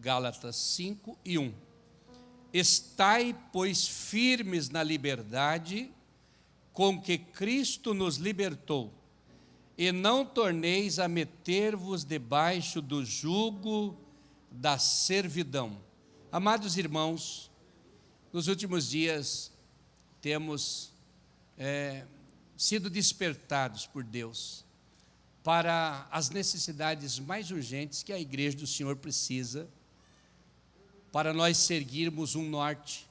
Gálatas 5:1. Estai, pois, firmes na liberdade com que Cristo nos libertou, e não torneis a meter-vos debaixo do jugo da servidão. Amados irmãos, nos últimos dias temos sido despertados por Deus para as necessidades mais urgentes que a igreja do Senhor precisa, para nós seguirmos um norte,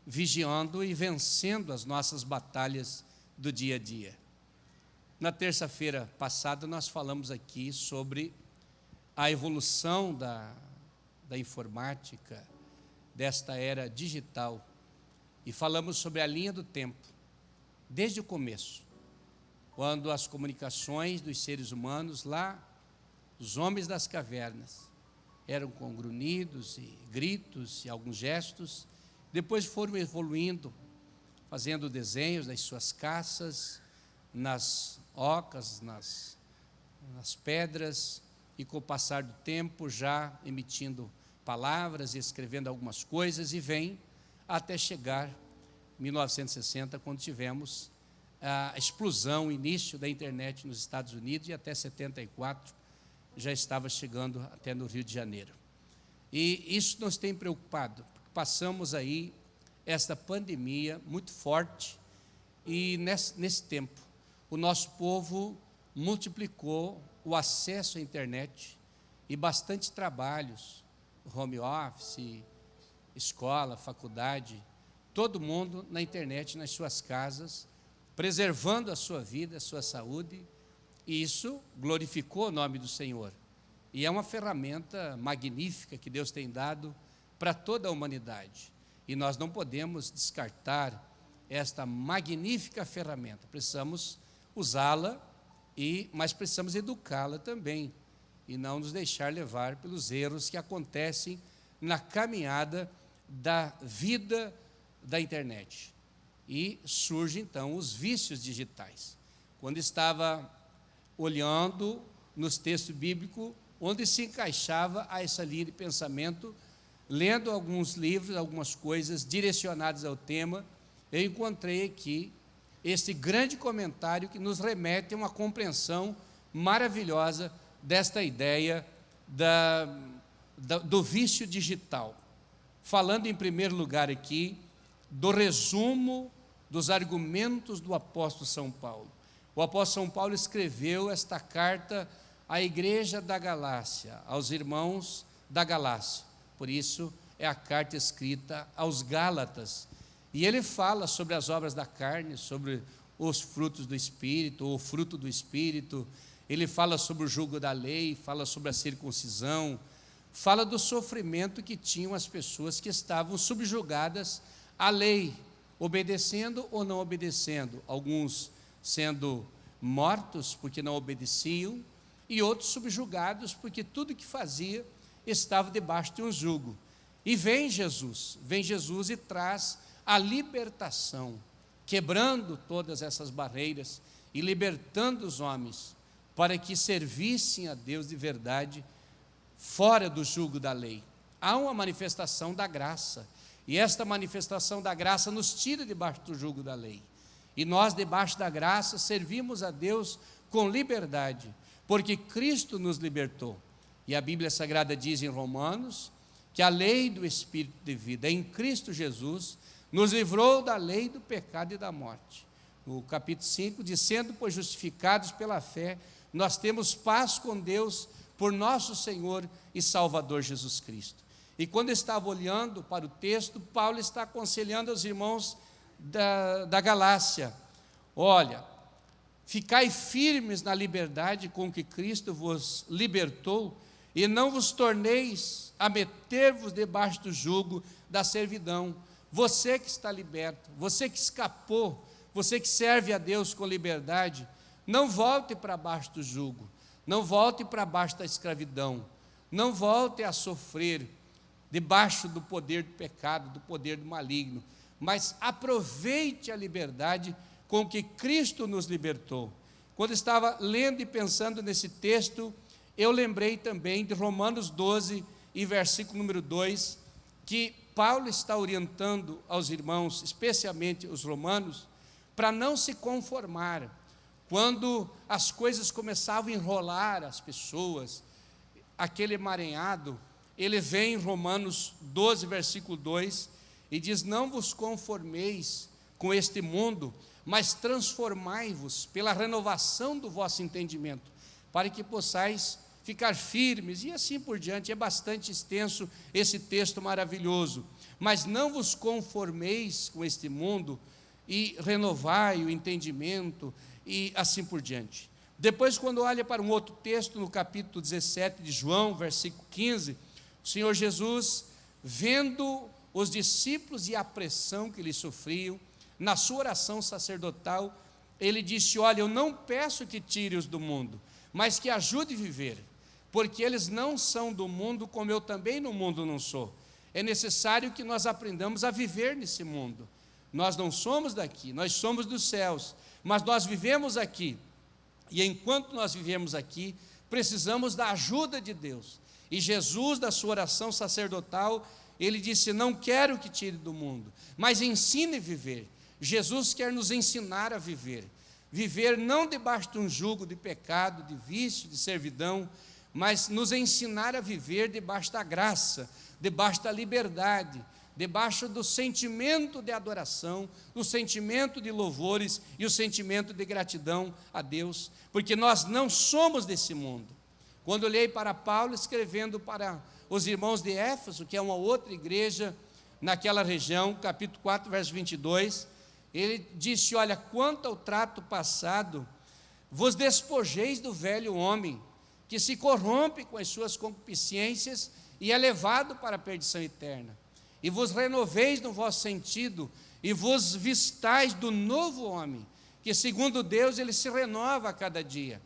vigiando e vencendo as nossas batalhas do dia a dia. Na terça-feira passada nós falamos aqui sobre a evolução da informática, desta era digital, e falamos sobre a linha do tempo, desde o começo, quando as comunicações dos seres humanos lá, os homens das cavernas, eram com grunhidos e gritos e alguns gestos, depois foram evoluindo, fazendo desenhos nas suas caças, nas ocas, nas pedras, e com o passar do tempo já emitindo palavras e escrevendo algumas coisas, e vem até chegar em 1960, quando tivemos a explosão, o início da internet nos Estados Unidos, e até 74 já estava chegando até no Rio de Janeiro. E isso nos tem preocupado, porque passamos aí esta pandemia muito forte, e nesse tempo o nosso povo multiplicou o acesso à internet e bastante trabalhos, home office, escola, faculdade, todo mundo na internet, nas suas casas, preservando a sua vida, a sua saúde, e isso glorificou o nome do Senhor. E é uma ferramenta magnífica que Deus tem dado para toda a humanidade. E nós não podemos descartar esta magnífica ferramenta. Precisamos usá-la, mas precisamos educá-la também, e não nos deixar levar pelos erros que acontecem na caminhada da vida da internet. E surgem, então, os vícios digitais. Quando estava olhando nos textos bíblicos, onde se encaixava a essa linha de pensamento, lendo alguns livros, algumas coisas direcionadas ao tema, eu encontrei aqui esse grande comentário que nos remete a uma compreensão maravilhosa desta ideia do vício digital. Falando em primeiro lugar aqui do resumo dos argumentos do apóstolo São Paulo. O apóstolo São Paulo escreveu esta carta à igreja da Galácia, aos irmãos da Galácia. Por isso é a carta escrita aos Gálatas. E ele fala sobre as obras da carne, sobre os frutos do Espírito, ou o fruto do Espírito. Ele fala sobre o jugo da lei, fala sobre a circuncisão, fala do sofrimento que tinham as pessoas que estavam subjugadas à lei, obedecendo ou não obedecendo, alguns sendo mortos porque não obedeciam, e outros subjugados porque tudo que fazia estava debaixo de um jugo. E vem Jesus e traz a libertação, quebrando todas essas barreiras e libertando os homens para que servissem a Deus de verdade, fora do jugo da lei. Há uma manifestação da graça, e esta manifestação da graça nos tira debaixo do jugo da lei. E nós, debaixo da graça, servimos a Deus com liberdade, porque Cristo nos libertou. E a Bíblia Sagrada diz em Romanos que a lei do Espírito de vida em Cristo Jesus nos livrou da lei do pecado e da morte. No capítulo 5, diz: sendo, pois, justificados pela fé, nós temos paz com Deus por nosso Senhor e Salvador Jesus Cristo. E quando eu estava olhando para o texto, Paulo está aconselhando aos irmãos da Galácia: olha, ficai firmes na liberdade com que Cristo vos libertou, e não vos torneis a meter-vos debaixo do jugo da servidão. Você que está liberto, você que escapou, você que serve a Deus com liberdade, não volte para baixo do jugo, não volte para baixo da escravidão, não volte a sofrer debaixo do poder do pecado, do poder do maligno, mas aproveite a liberdade com que Cristo nos libertou. Quando estava lendo e pensando nesse texto, eu lembrei também de Romanos 12, e versículo número 2, que Paulo está orientando aos irmãos, especialmente os romanos, para não se conformar. Quando as coisas começavam a enrolar as pessoas, aquele emaranhado, ele vem em Romanos 12, versículo 2, e diz: não vos conformeis com este mundo, mas transformai-vos pela renovação do vosso entendimento, para que possais ficar firmes, e assim por diante. É bastante extenso esse texto maravilhoso. Mas não vos conformeis com este mundo, e renovai o entendimento, e assim por diante. Depois, quando olha para um outro texto, no capítulo 17 de João, versículo 15, o Senhor Jesus, vendo os discípulos e a pressão que eles sofriam, na sua oração sacerdotal, ele disse: olha, eu não peço que tire-os do mundo, mas que ajude a viver, porque eles não são do mundo, como eu também no mundo não sou. É necessário que nós aprendamos a viver nesse mundo. Nós não somos daqui, nós somos dos céus, mas nós vivemos aqui, e enquanto nós vivemos aqui, precisamos da ajuda de Deus. E Jesus, da sua oração sacerdotal, ele disse: não quero que tire do mundo, mas ensine a viver. Jesus quer nos ensinar a viver, viver não debaixo de um jugo de pecado, de vício, de servidão, mas nos ensinar a viver debaixo da graça, debaixo da liberdade, debaixo do sentimento de adoração, do sentimento de louvores e o sentimento de gratidão a Deus, porque nós não somos desse mundo. Quando olhei para Paulo escrevendo para os irmãos de Éfeso, que é uma outra igreja naquela região, capítulo 4, verso 22, ele disse: olha, quanto ao trato passado, vos despojeis do velho homem, que se corrompe com as suas concupiscências e é levado para a perdição eterna, e vos renoveis no vosso sentido, e vos vistais do novo homem, que segundo Deus ele se renova a cada dia.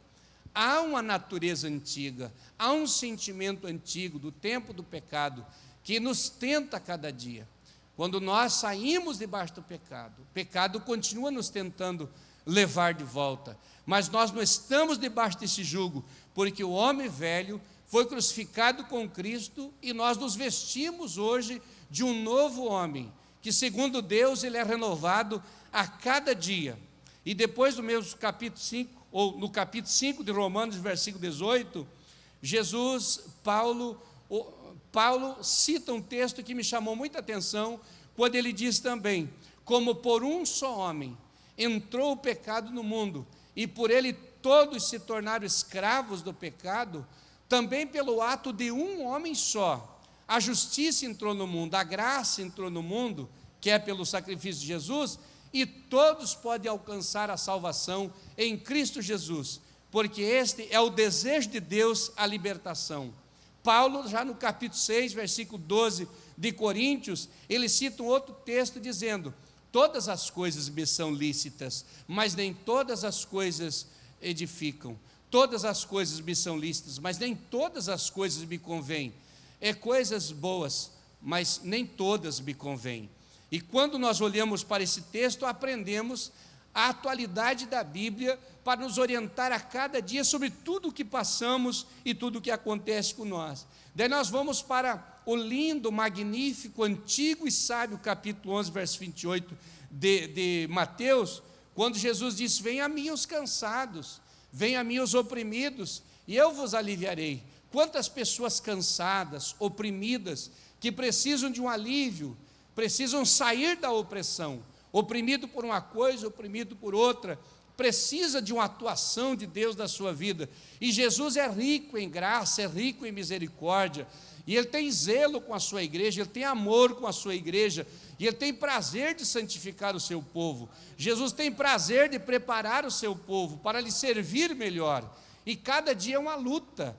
Há uma natureza antiga, há um sentimento antigo do tempo do pecado, que nos tenta a cada dia. Quando nós saímos debaixo do pecado, o pecado continua nos tentando levar de volta, mas nós não estamos debaixo desse jugo, porque o homem velho foi crucificado com Cristo, e nós nos vestimos hoje de um novo homem, que segundo Deus ele é renovado a cada dia. E depois do mesmo capítulo 5, ou no capítulo 5 de Romanos, versículo 18, Paulo cita um texto que me chamou muita atenção, quando ele diz também: como por um só homem entrou o pecado no mundo, e por ele todos se tornaram escravos do pecado, também pelo ato de um homem só, a justiça entrou no mundo, a graça entrou no mundo, que é pelo sacrifício de Jesus, e todos podem alcançar a salvação em Cristo Jesus, porque este é o desejo de Deus, a libertação. Paulo, já no capítulo 6, versículo 12 de Coríntios, ele cita um outro texto dizendo: todas as coisas me são lícitas, mas nem todas as coisas edificam. Todas as coisas me são lícitas, mas nem todas as coisas me convêm. É coisas boas, mas nem todas me convêm. E quando nós olhamos para esse texto, aprendemos a atualidade da Bíblia para nos orientar a cada dia sobre tudo o que passamos e tudo o que acontece com nós. Daí nós vamos para o lindo, magnífico, antigo e sábio capítulo 11, verso 28 de Mateus, quando Jesus disse: venham a mim os cansados, venham a mim os oprimidos, e eu vos aliviarei. Quantas pessoas cansadas, oprimidas, que precisam de um alívio, precisam sair da opressão, oprimido por uma coisa, oprimido por outra, precisa de uma atuação de Deus na sua vida. E Jesus é rico em graça, é rico em misericórdia, e Ele tem zelo com a sua igreja, Ele tem amor com a sua igreja, e Ele tem prazer de santificar o seu povo. Jesus tem prazer de preparar o seu povo para lhe servir melhor, e cada dia é uma luta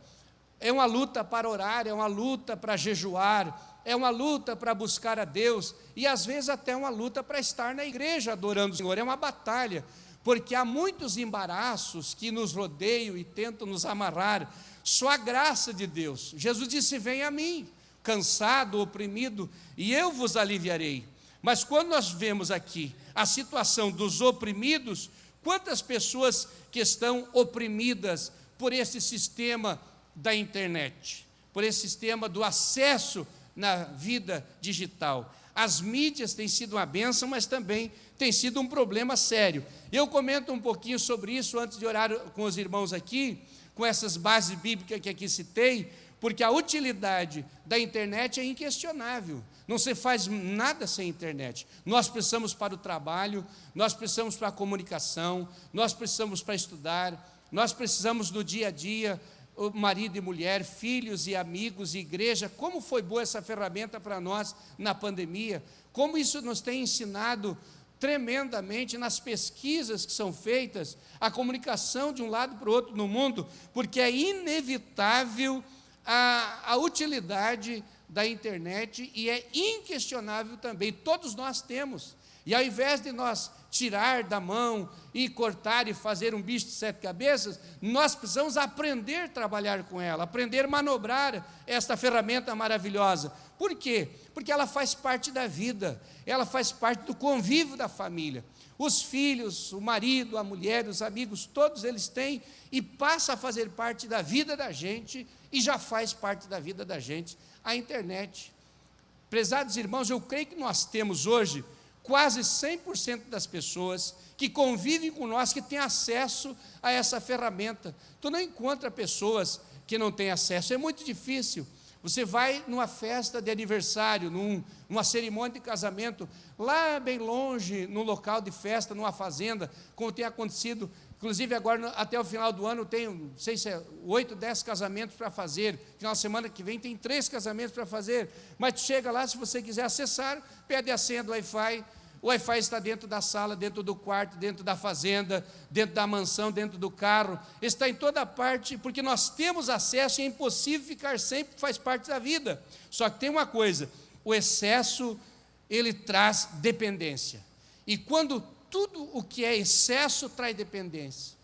para orar, é uma luta para jejuar, é uma luta para buscar a Deus, e às vezes até uma luta para estar na igreja adorando o Senhor. É uma batalha, porque há muitos embaraços que nos rodeiam e tentam nos amarrar. Só a graça de Deus. Jesus disse: venha a mim, cansado, oprimido, e eu vos aliviarei. Mas quando nós vemos aqui a situação dos oprimidos, quantas pessoas que estão oprimidas por esse sistema da internet, por esse sistema do acesso na vida digital. As mídias têm sido uma bênção, mas também tem sido um problema sério. Eu comento um pouquinho sobre isso antes de orar com os irmãos aqui, com essas bases bíblicas que aqui citei, porque a utilidade da internet é inquestionável. Não se faz nada sem internet. Nós precisamos para o trabalho, nós precisamos para a comunicação, nós precisamos para estudar, nós precisamos do dia a dia, o marido e mulher, filhos e amigos e igreja. Como foi boa essa ferramenta para nós na pandemia, como isso nos tem ensinado tremendamente nas pesquisas que são feitas, a comunicação de um lado para o outro no mundo, porque é inevitável a utilidade da internet e é inquestionável também, todos nós temos. E ao invés de nós tirar da mão e cortar e fazer um bicho de 7 cabeças, nós precisamos aprender a trabalhar com ela, aprender a manobrar esta ferramenta maravilhosa. Por quê? Porque ela faz parte da vida, ela faz parte do convívio da família. Os filhos, o marido, a mulher, os amigos, todos eles têm e passa a fazer parte da vida da gente e já faz parte da vida da gente a internet. Prezados irmãos, eu creio que nós temos hoje quase 100% das pessoas que convivem com nós, que têm acesso a essa ferramenta. Tu não encontra pessoas que não têm acesso, é muito difícil. Você vai numa festa de aniversário, numa cerimônia de casamento, lá bem longe, num local de festa, numa fazenda, como tem acontecido, inclusive agora até o final do ano tem, não sei se é 8, 10 casamentos para fazer, final de semana que vem tem 3 casamentos para fazer, mas tu chega lá, se você quiser acessar, pede a senha do Wi-Fi, o Wi-Fi está dentro da sala, dentro do quarto, dentro da fazenda, dentro da mansão, dentro do carro, está em toda parte, porque nós temos acesso e é impossível ficar sempre, faz parte da vida. Só que tem uma coisa, o excesso, ele traz dependência. E quando tudo o que é excesso traz dependência.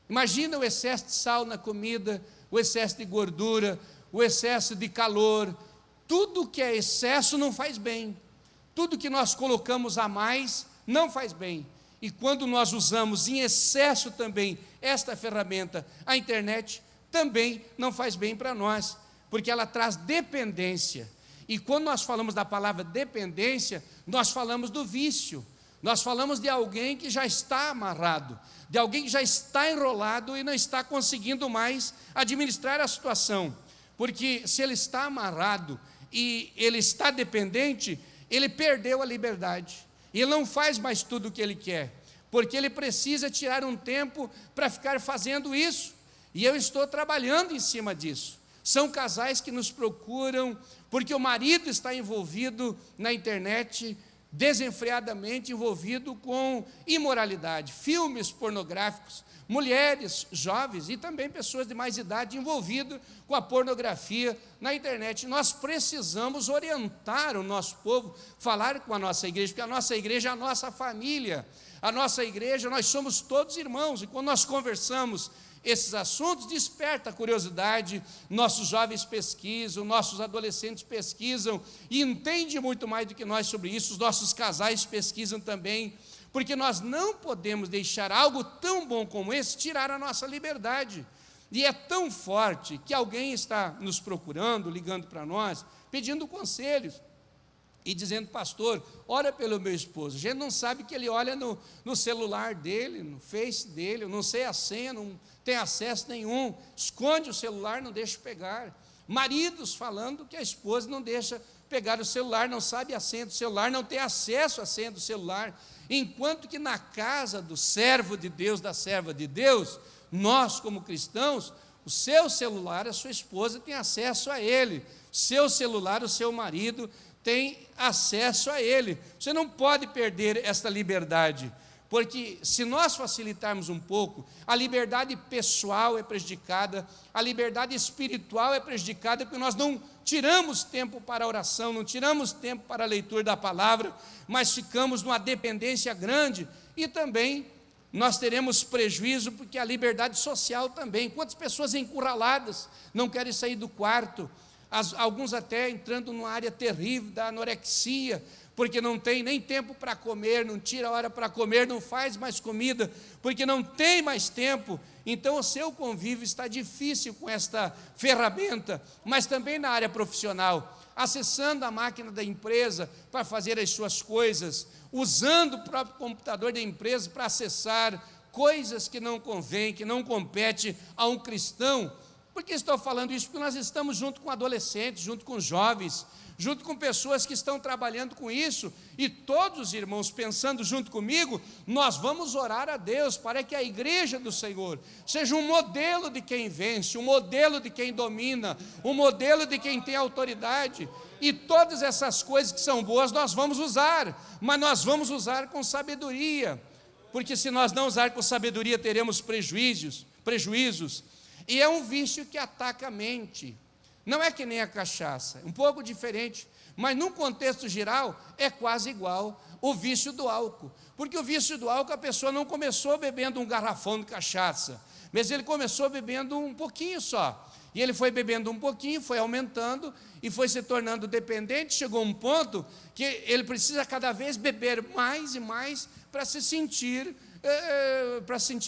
Imagina o excesso de sal na comida, o excesso de gordura, o excesso de calor, tudo que é excesso não faz bem. Tudo que nós colocamos a mais não faz bem. E quando nós usamos em excesso também esta ferramenta, a internet, também não faz bem para nós, porque ela traz dependência. E quando nós falamos da palavra dependência, nós falamos do vício. Nós falamos de alguém que já está amarrado, de alguém que já está enrolado e não está conseguindo mais administrar a situação. Porque se ele está amarrado e ele está dependente, ele perdeu a liberdade, e ele não faz mais tudo o que ele quer, porque ele precisa tirar um tempo para ficar fazendo isso, e eu estou trabalhando em cima disso. São casais que nos procuram, porque o marido está envolvido na internet, desenfreadamente envolvido com imoralidade, filmes pornográficos, mulheres jovens e também pessoas de mais idade envolvidas com a pornografia na internet. Nós precisamos orientar o nosso povo, falar com a nossa igreja, porque a nossa igreja é a nossa família, a nossa igreja, nós somos todos irmãos, e quando nós conversamos esses assuntos, desperta a curiosidade, nossos jovens pesquisam, nossos adolescentes pesquisam, e entendem muito mais do que nós sobre isso, os nossos casais pesquisam também, porque nós não podemos deixar algo tão bom como esse tirar a nossa liberdade. E é tão forte que alguém está nos procurando, ligando para nós, pedindo conselhos, e dizendo: pastor, ora pelo meu esposo. A gente não sabe que ele olha no celular dele, no Face dele, eu não sei a senha, não tem acesso nenhum, esconde o celular, não deixa pegar. Maridos falando que a esposa não deixa pegar o celular, não sabe a senha do celular, não tem acesso à senha do celular, enquanto que na casa do servo de Deus, da serva de Deus, nós como cristãos, o seu celular, a sua esposa tem acesso a ele, seu celular, o seu marido tem acesso a ele. Você não pode perder esta liberdade, porque se nós facilitarmos um pouco, a liberdade pessoal é prejudicada, a liberdade espiritual é prejudicada, porque nós não tiramos tempo para a oração, não tiramos tempo para a leitura da palavra, mas ficamos numa dependência grande, e também nós teremos prejuízo, porque a liberdade social também. Quantas pessoas encurraladas não querem sair do quarto, alguns até entrando numa área terrível da anorexia, porque não tem nem tempo para comer, não tira a hora para comer, não faz mais comida, porque não tem mais tempo. Então o seu convívio está difícil com esta ferramenta, mas também na área profissional, acessando a máquina da empresa para fazer as suas coisas, usando o próprio computador da empresa para acessar coisas que não convém, que não compete a um cristão. Por que estou falando isso? Porque nós estamos junto com adolescentes, junto com jovens, junto com pessoas que estão trabalhando com isso, e todos os irmãos pensando junto comigo, nós vamos orar a Deus para que a igreja do Senhor seja um modelo de quem vence, um modelo de quem domina, um modelo de quem tem autoridade, e todas essas coisas que são boas nós vamos usar, mas nós vamos usar com sabedoria, porque se nós não usar com sabedoria teremos prejuízos, e é um vício que ataca a mente. Não é que nem a cachaça, é um pouco diferente, mas num contexto geral é quase igual o vício do álcool, porque o vício do álcool a pessoa não começou bebendo um garrafão de cachaça, mas ele começou bebendo um pouquinho só, e ele foi bebendo um pouquinho, foi aumentando e foi se tornando dependente, chegou a um ponto que ele precisa cada vez beber mais e mais para se sentir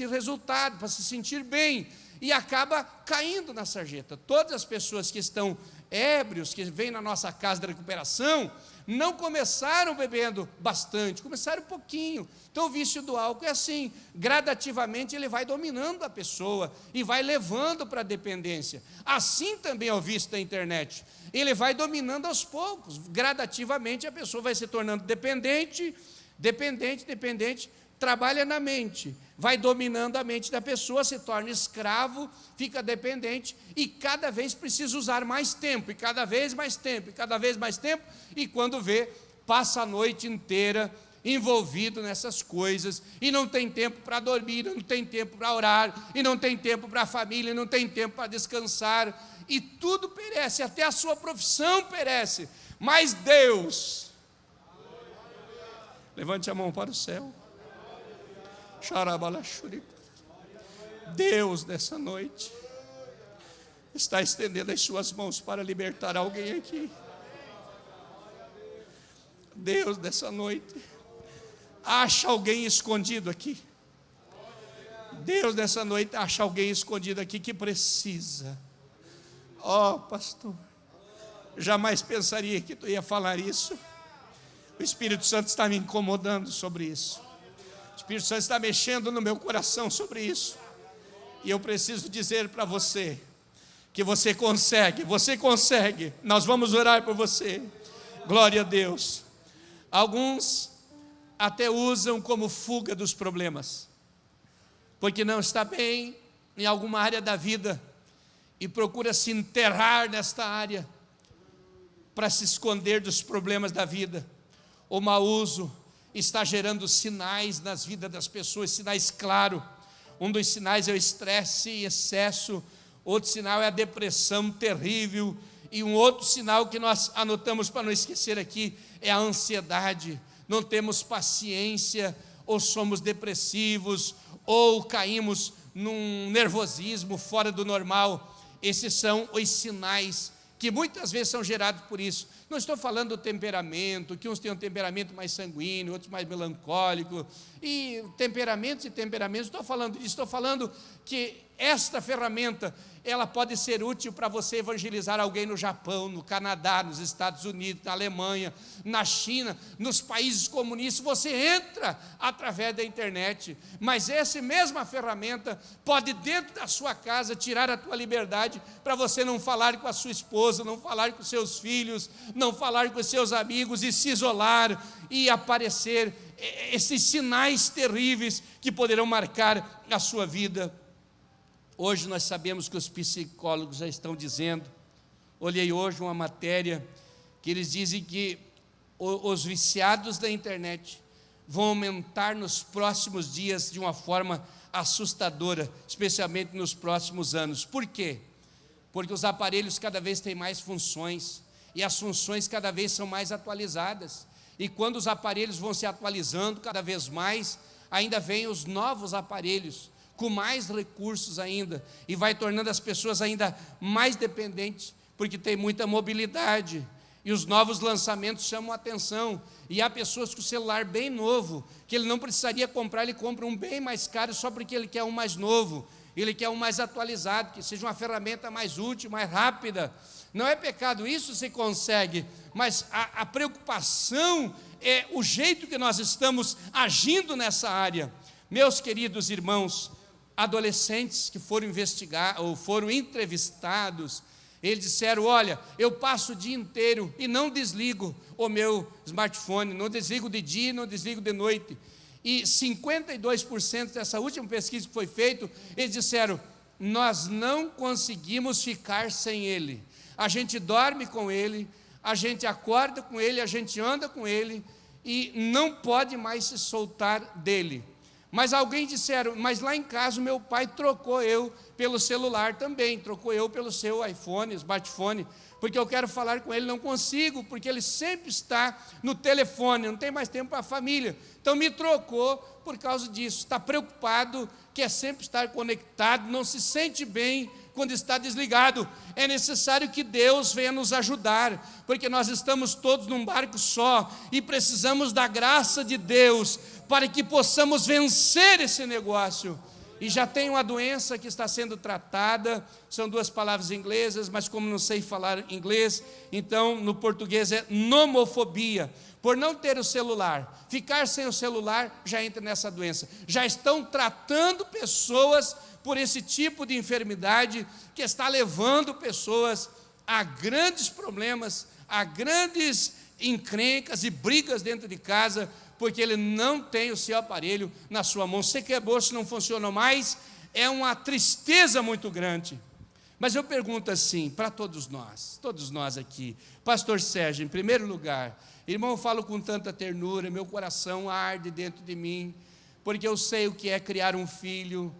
resultado, para se sentir bem, e acaba caindo na sarjeta. Todas as pessoas que estão ébrios, que vêm na nossa casa de recuperação, não começaram bebendo bastante, começaram um pouquinho. Então o vício do álcool é assim, gradativamente ele vai dominando a pessoa e vai levando para a dependência. Assim também é o vício da internet, ele vai dominando aos poucos, gradativamente a pessoa vai se tornando dependente, trabalha na mente, vai dominando a mente da pessoa, se torna escravo, fica dependente, e cada vez precisa usar mais tempo, e cada vez mais tempo, e quando vê, passa a noite inteira envolvido nessas coisas, e não tem tempo para dormir, não tem tempo para orar, e não tem tempo para a família, não tem tempo para descansar, e tudo perece, até a sua profissão perece, mas Deus, levante a mão para o céu, Deus nessa noite está estendendo as suas mãos para libertar alguém aqui. Deus nessa noite acha alguém escondido aqui. Deus nessa noite acha alguém escondido aqui que precisa. Pastor, jamais pensaria que tu ia falar isso. O Espírito Santo está me incomodando sobre isso. O Espírito Santo está mexendo no meu coração sobre isso, e eu preciso dizer para você, que você consegue, nós vamos orar por você, glória a Deus. Alguns até usam como fuga dos problemas, porque não está bem em alguma área da vida, e procura se enterrar nesta área, para se esconder dos problemas da vida. O mau uso está gerando sinais nas vidas das pessoas, sinais claros. Um dos sinais é o estresse e excesso, outro sinal é a depressão terrível, e um outro sinal que nós anotamos para não esquecer aqui é a ansiedade. Não temos paciência, ou somos depressivos, ou caímos num nervosismo fora do normal. Esses são os sinais que muitas vezes são gerados por isso. Não estou falando do temperamento, que uns têm um temperamento mais sanguíneo, outros mais melancólico, e temperamentos, estou falando disso, estou falando que esta ferramenta, ela pode ser útil para você evangelizar alguém no Japão, no Canadá, nos Estados Unidos, na Alemanha, na China, nos países comunistas. Você entra através da internet, mas essa mesma ferramenta pode dentro da sua casa tirar a tua liberdade, para você não falar com a sua esposa, não falar com seus filhos, não falar com seus amigos, e se isolar, e aparecer esses sinais terríveis que poderão marcar a sua vida. Hoje nós sabemos que os psicólogos já estão dizendo, olhei hoje uma matéria, que eles dizem que os viciados da internet vão aumentar nos próximos dias de uma forma assustadora, especialmente nos próximos anos. Por quê? Porque os aparelhos cada vez têm mais funções, e as funções cada vez são mais atualizadas, e quando os aparelhos vão se atualizando cada vez mais, ainda vêm os novos aparelhos, com mais recursos ainda, e vai tornando as pessoas ainda mais dependentes, porque tem muita mobilidade, E os novos lançamentos chamam a atenção. E há pessoas com o celular bem novo, que ele não precisaria comprar, ele compra um bem mais caro só porque ele quer um mais novo, ele quer um mais atualizado, que seja uma ferramenta mais útil, mais rápida. Não é pecado, isso se consegue, mas a preocupação é o jeito que nós estamos agindo nessa área. Meus queridos irmãos, adolescentes que foram investigar ou foram entrevistados, eles disseram: olha, eu passo o dia inteiro e não desligo o meu smartphone, não desligo de dia, não desligo de noite. E 52% dessa última pesquisa que foi feita, eles disseram: nós não conseguimos ficar sem ele. A gente dorme com ele, a gente acorda com ele, a gente anda com ele e não pode mais se soltar dele. Mas alguém disseram: mas lá em casa o meu pai trocou eu pelo celular também, trocou eu pelo seu iPhone, smartphone, porque eu quero falar com ele, não consigo, porque ele sempre está no telefone, não tem mais tempo para a família. Então me trocou por causa disso, está preocupado, quer sempre estar conectado, não se sente bem quando está desligado. É necessário que Deus venha nos ajudar, porque nós estamos todos num barco só e precisamos da graça de Deus para que possamos vencer esse negócio. E já tem uma doença que está sendo tratada, são duas palavras inglesas, mas como não sei falar inglês, então no português é nomofobia. Por não ter o celular, ficar sem o celular, já entra nessa doença. Já estão tratando pessoas por esse tipo de enfermidade que está levando pessoas a grandes problemas, a grandes encrencas e brigas dentro de casa, porque ele não tem o seu aparelho na sua mão. Se quebrou, se não funciona mais, é uma tristeza muito grande. Mas eu pergunto assim, para todos nós aqui, pastor Sérgio, em primeiro lugar, irmão, eu falo com tanta ternura, meu coração arde dentro de mim, porque eu sei o que é criar um filho,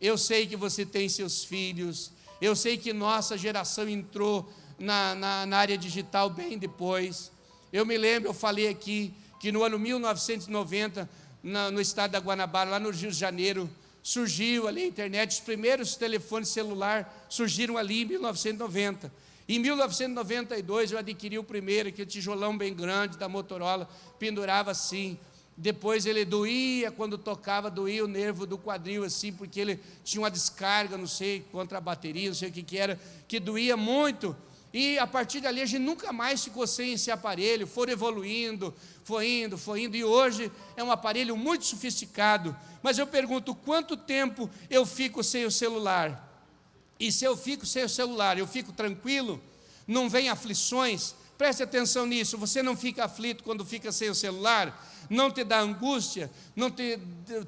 eu sei que você tem seus filhos, eu sei que nossa geração entrou na área digital bem depois. Eu me lembro, eu falei aqui, que no ano 1990, no estado da Guanabara, lá no Rio de Janeiro, surgiu ali a internet, os primeiros telefones celular surgiram ali em 1990. Em 1992 eu adquiri o primeiro, aquele tijolão bem grande da Motorola, pendurava assim. Depois ele doía, quando tocava, doía o nervo do quadril assim, porque ele tinha uma descarga, não sei, contra a bateria, não sei o que era, que doía muito. E a partir dali a gente nunca mais ficou sem esse aparelho, foram evoluindo, foi indo, e hoje é um aparelho muito sofisticado. Mas eu pergunto, quanto tempo eu fico sem o celular? E se eu fico sem o celular, eu fico tranquilo? Não vem aflições? Preste atenção nisso, você não fica aflito quando fica sem o celular? Não te dá angústia?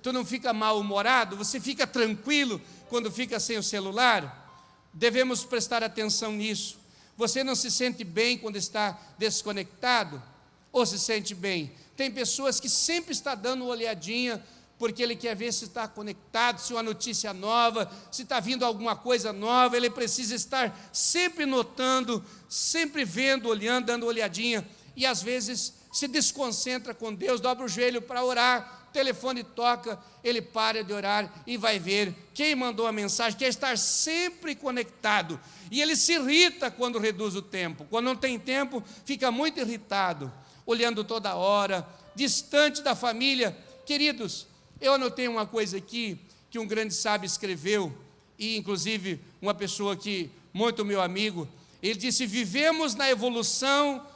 Tu não fica mal-humorado? Você fica tranquilo quando fica sem o celular? Devemos prestar atenção nisso. Você não se sente bem quando está desconectado? Ou se sente bem? Tem pessoas que sempre estão dando uma olhadinha, porque ele quer ver se está conectado, se uma notícia nova, se está vindo alguma coisa nova, ele precisa estar sempre notando, sempre vendo, olhando, dando olhadinha, e às vezes se desconcentra com Deus, dobra o joelho para orar, o telefone toca, ele para de orar e vai ver quem mandou a mensagem, quer estar sempre conectado, e ele se irrita quando reduz o tempo, quando não tem tempo, fica muito irritado, olhando toda hora, distante da família. Queridos, eu anotei uma coisa aqui, que um grande sábio escreveu, e inclusive uma pessoa que, muito meu amigo, ele disse: vivemos na evolução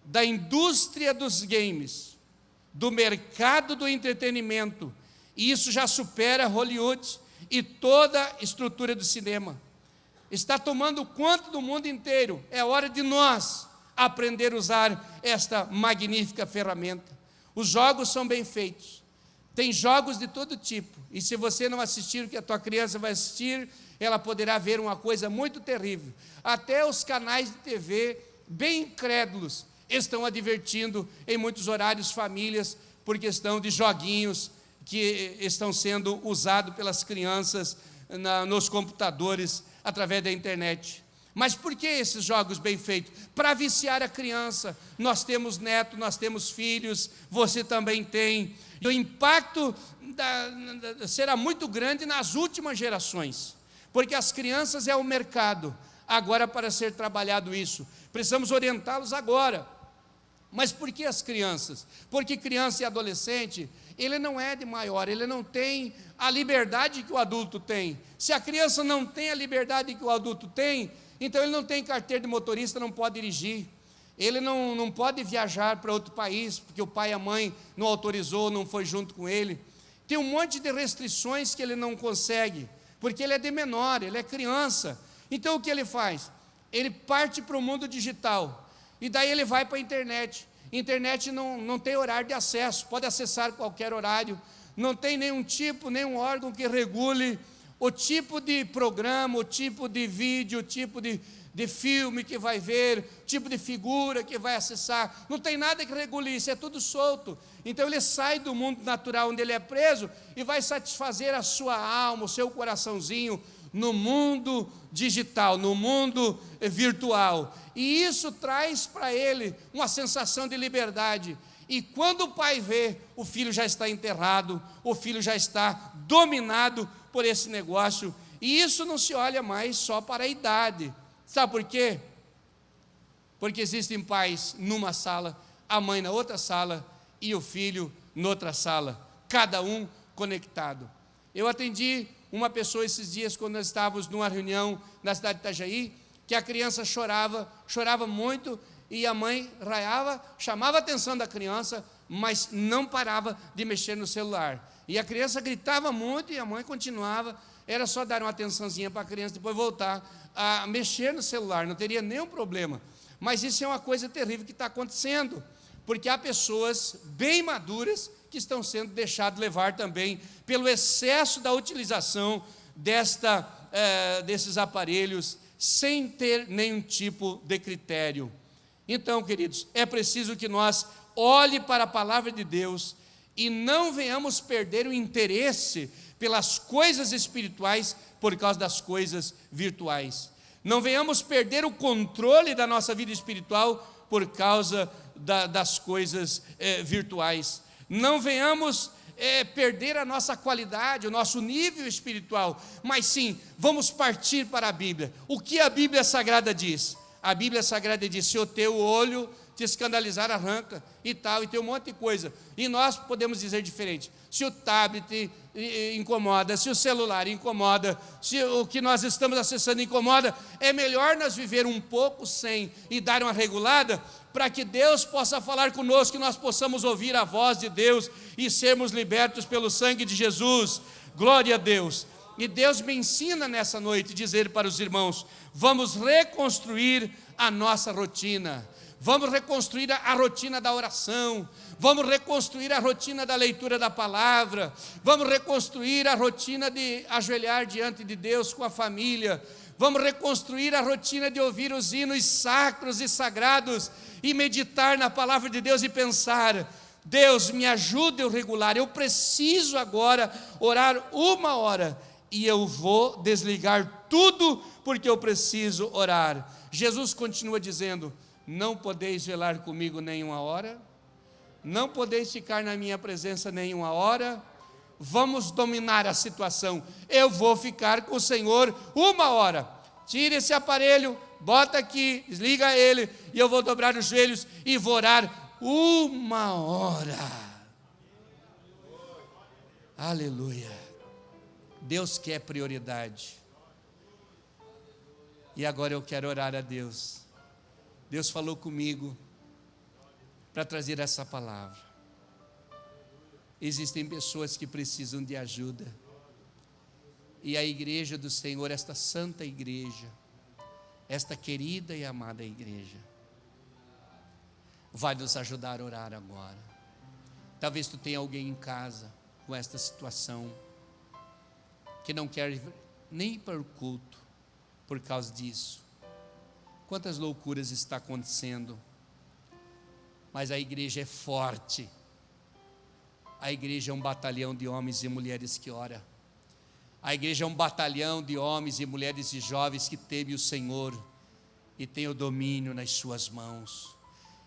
da indústria dos games, do mercado do entretenimento, e isso já supera Hollywood e toda a estrutura do cinema. Está tomando conta do mundo inteiro. É hora de nós aprender a usar esta magnífica ferramenta. Os jogos são bem feitos. Tem jogos de todo tipo, e se você não assistir o que a tua criança vai assistir, ela poderá ver uma coisa muito terrível. Até os canais de TV, bem incrédulos, estão advertindo em muitos horários famílias, por questão de joguinhos que estão sendo usados pelas crianças nos computadores, através da internet. Mas por que esses jogos bem feitos? Para viciar a criança. Nós temos netos, nós temos filhos, você também tem. E o impacto será muito grande nas últimas gerações, porque as crianças é o mercado, agora para ser trabalhado isso. Precisamos orientá-los agora. Mas por que as crianças? Porque criança e adolescente, ele não é de maior, ele não tem a liberdade que o adulto tem. Se a criança não tem a liberdade que o adulto tem, então ele não tem carteira de motorista, não pode dirigir. Ele não pode viajar para outro país, porque o pai e a mãe não autorizou, não foi junto com ele. Tem um monte de restrições que ele não consegue, porque ele é de menor, ele é criança. Então o que ele faz? Ele parte para o mundo digital, e daí ele vai para a internet. Internet não tem horário de acesso, pode acessar qualquer horário, não tem nenhum órgão que regule o tipo de programa, o tipo de vídeo, o tipo de filme que vai ver, o tipo de figura que vai acessar, não tem nada que regule isso, é tudo solto. Então ele sai do mundo natural onde ele é preso e vai satisfazer a sua alma, o seu coraçãozinho, no mundo digital, no mundo virtual, e isso traz para ele uma sensação de liberdade. E quando o pai vê, o filho já está enterrado, o filho já está dominado por esse negócio, e isso não se olha mais só para a idade. Sabe por quê? Porque existem pais numa sala, a mãe na outra sala e o filho noutra sala, cada um conectado. Eu atendi uma pessoa esses dias, quando nós estávamos numa reunião na cidade de Itajaí, que a criança chorava muito, e a mãe raiava, chamava a atenção da criança, mas não parava de mexer no celular. E a criança gritava muito e a mãe continuava, era só dar uma atençãozinha para a criança, depois voltar a mexer no celular, não teria nenhum problema. Mas isso é uma coisa terrível que está acontecendo, porque há pessoas bem maduras que estão sendo deixadas levar também pelo excesso da utilização desses aparelhos, sem ter nenhum tipo de critério. Então, queridos, é preciso que nós olhe para a palavra de Deus e não venhamos perder o interesse pelas coisas espirituais por causa das coisas virtuais. Não venhamos perder o controle da nossa vida espiritual por causa das coisas virtuais. Não venhamos perder a nossa qualidade, o nosso nível espiritual, mas sim, vamos partir para a Bíblia. O que a Bíblia Sagrada diz? A Bíblia Sagrada diz: se o teu olho te escandalizar, arranca, e tal, e tem um monte de coisa. E nós podemos dizer diferente: se o tablet incomoda, se o celular incomoda, se o que nós estamos acessando incomoda, é melhor nós viver um pouco sem e dar uma regulada, para que Deus possa falar conosco, que nós possamos ouvir a voz de Deus e sermos libertos pelo sangue de Jesus. Glória a Deus. E Deus me ensina nessa noite dizer para os irmãos: vamos reconstruir a nossa rotina, vamos reconstruir a rotina da oração, vamos reconstruir a rotina da leitura da palavra, vamos reconstruir a rotina de ajoelhar diante de Deus com a família, vamos reconstruir a rotina de ouvir os hinos sacros e sagrados e meditar na palavra de Deus e pensar: Deus, me ajude a regular, eu preciso agora orar 1 hora, e eu vou desligar tudo, porque eu preciso orar. Jesus continua dizendo: não podeis velar comigo nem 1 hora, não podeis ficar na minha presença nem 1 hora, vamos dominar a situação, eu vou ficar com o Senhor 1 hora, tira esse aparelho, bota aqui, desliga ele, e eu vou dobrar os joelhos e vou orar 1 hora, aleluia. Deus quer prioridade, e agora eu quero orar a Deus. Deus falou comigo para trazer essa palavra. Existem pessoas que precisam de ajuda, e a igreja do Senhor, esta santa igreja, esta querida e amada igreja, vai nos ajudar a orar agora. Talvez tu tenha alguém em casa com esta situação, que não quer nem para o culto por causa disso. Quantas loucuras está acontecendo, mas a igreja é forte, a igreja é um batalhão de homens e mulheres que ora, a igreja é um batalhão de homens e mulheres e jovens que teme o Senhor e tem o domínio nas suas mãos.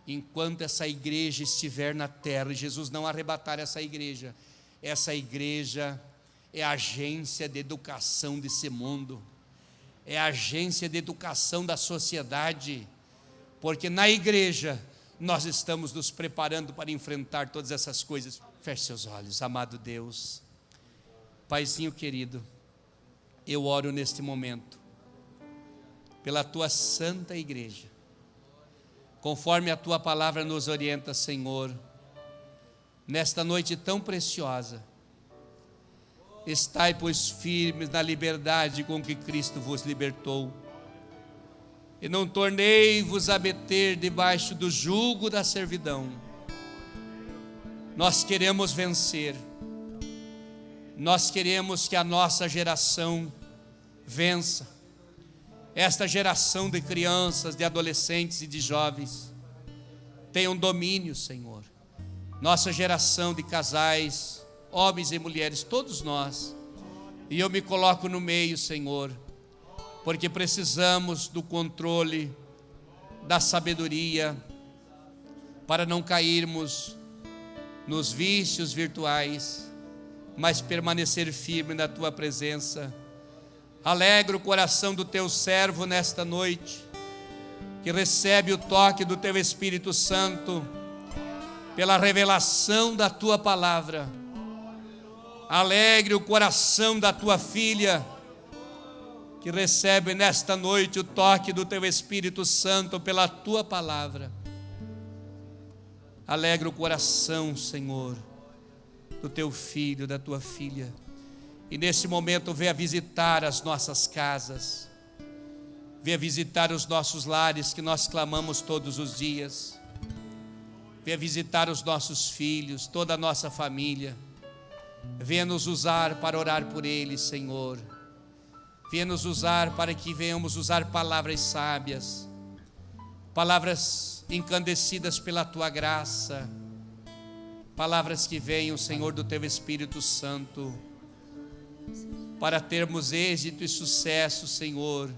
Enquanto essa igreja estiver na terra, e Jesus não arrebatar essa igreja é a agência de educação desse mundo, é a agência de educação da sociedade, porque na igreja nós estamos nos preparando para enfrentar todas essas coisas. Feche seus olhos, amado Deus. Paizinho querido, eu oro neste momento pela tua santa igreja, conforme a tua palavra nos orienta, Senhor, nesta noite tão preciosa. Estai, pois, firmes na liberdade com que Cristo vos libertou, e não tornei-vos a meter debaixo do jugo da servidão. Nós queremos vencer, nós queremos que a nossa geração vença, esta geração de crianças, de adolescentes e de jovens tenham domínio, Senhor. Nossa geração de casais, homens e mulheres, todos nós, e eu me coloco no meio, Senhor, porque precisamos do controle, da sabedoria, para não cairmos nos vícios virtuais, mas permanecer firme na tua presença. Alegra o coração do teu servo nesta noite, que recebe o toque do teu Espírito Santo, pela revelação da tua palavra. Alegre o coração da tua filha, que recebe nesta noite o toque do teu Espírito Santo pela tua palavra. Alegra o coração, Senhor, do teu filho, da tua filha. E nesse momento venha visitar as nossas casas, venha visitar os nossos lares que nós clamamos todos os dias, venha visitar os nossos filhos, toda a nossa família, venha nos usar para orar por eles, Senhor, venha nos usar para que venhamos usar palavras sábias, palavras encandecidas pela tua graça, palavras que venham, Senhor, do teu Espírito Santo, para termos êxito e sucesso, Senhor,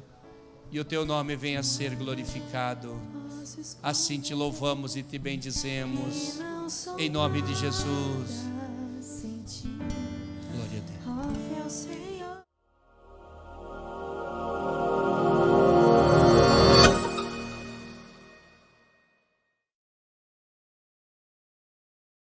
e o teu nome venha a ser glorificado. Assim te louvamos e te bendizemos, em nome de Jesus. Glória a Deus.